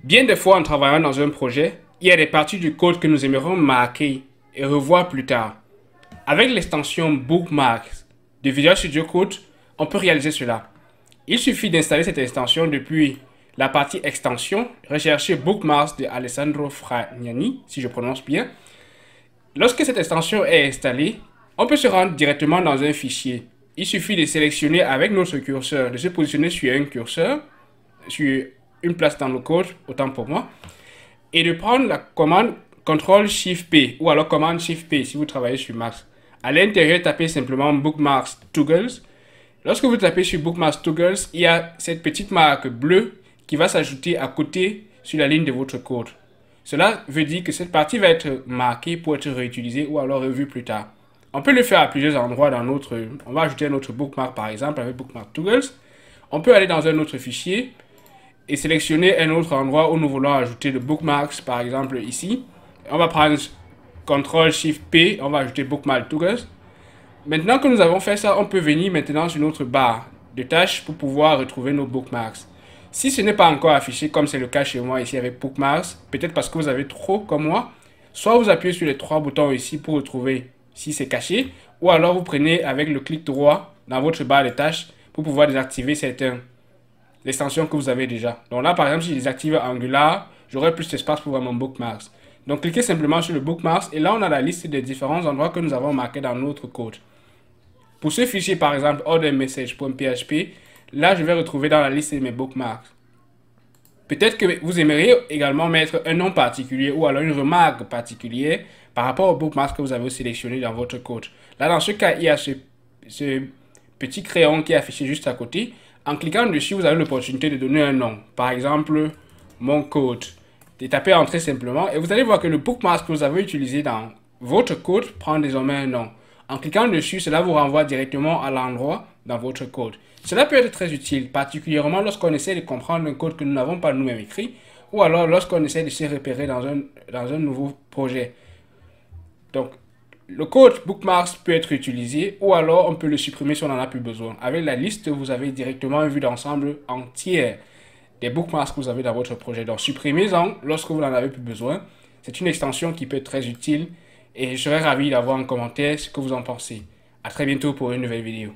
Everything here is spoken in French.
Bien des fois, en travaillant dans un projet, il y a des parties du code que nous aimerions marquer et revoir plus tard. Avec l'extension Bookmarks de Visual Studio Code, on peut réaliser cela. Il suffit d'installer cette extension depuis la partie extension, rechercher Bookmarks de Alessandro Fragnani, si je prononce bien. Lorsque cette extension est installée, on peut se rendre directement dans un fichier. Il suffit de sélectionner avec notre curseur, de se positionner sur un curseur, sur une place dans le code, autant pour moi, et de prendre la commande CTRL-SHIFT-P ou alors commande SHIFT-P si vous travaillez sur Mac. À l'intérieur, tapez simplement Bookmarks Toggles. Lorsque vous tapez sur Bookmarks Toggles, il y a cette petite marque bleue qui va s'ajouter à côté sur la ligne de votre code. Cela veut dire que cette partie va être marquée pour être réutilisée ou alors revue plus tard. On peut le faire à plusieurs endroits dans notre... On va ajouter un autre bookmark par exemple avec Bookmark Toggles. On peut aller dans un autre fichier et sélectionner un autre endroit où nous voulons ajouter le bookmarks, par exemple ici. On va prendre CTRL-SHIFT-P, on va ajouter Bookmark Toggles. Maintenant que nous avons fait ça, on peut venir maintenant sur notre barre de tâches pour pouvoir retrouver nos bookmarks. Si ce n'est pas encore affiché, comme c'est le cas chez moi ici avec Bookmarks, peut-être parce que vous avez trop comme moi, soit vous appuyez sur les trois boutons ici pour retrouver si c'est caché, ou alors vous prenez avec le clic droit dans votre barre de tâches pour pouvoir désactiver l'extension que vous avez déjà. Donc là, par exemple, si je désactive Angular, j'aurai plus d'espace pour voir mon bookmarks. Donc cliquez simplement sur le bookmarks et là, on a la liste des différents endroits que nous avons marqués dans notre code. Pour ce fichier, par exemple, orderMessage.php, là, je vais retrouver dans la liste de mes bookmarks. Peut-être que vous aimeriez également mettre un nom particulier ou alors une remarque particulière par rapport aux bookmarks que vous avez sélectionné dans votre code. Là, dans ce cas, il y a ce petit crayon qui est affiché juste à côté. En cliquant dessus, vous avez l'opportunité de donner un nom. Par exemple, mon code. Et tapez Entrée simplement et vous allez voir que le bookmark que vous avez utilisé dans votre code prend désormais un nom. En cliquant dessus, cela vous renvoie directement à l'endroit dans votre code. Cela peut être très utile, particulièrement lorsqu'on essaie de comprendre un code que nous n'avons pas nous-mêmes écrit, ou alors lorsqu'on essaie de se repérer dans un nouveau projet. Donc, le code bookmarks peut être utilisé, ou alors on peut le supprimer si on n'en a plus besoin. Avec la liste, vous avez directement une vue d'ensemble entière des bookmarks que vous avez dans votre projet. Donc, supprimez-en lorsque vous n'en avez plus besoin. C'est une extension qui peut être très utile et je serais ravi d'avoir en commentaire ce que vous en pensez. À très bientôt pour une nouvelle vidéo.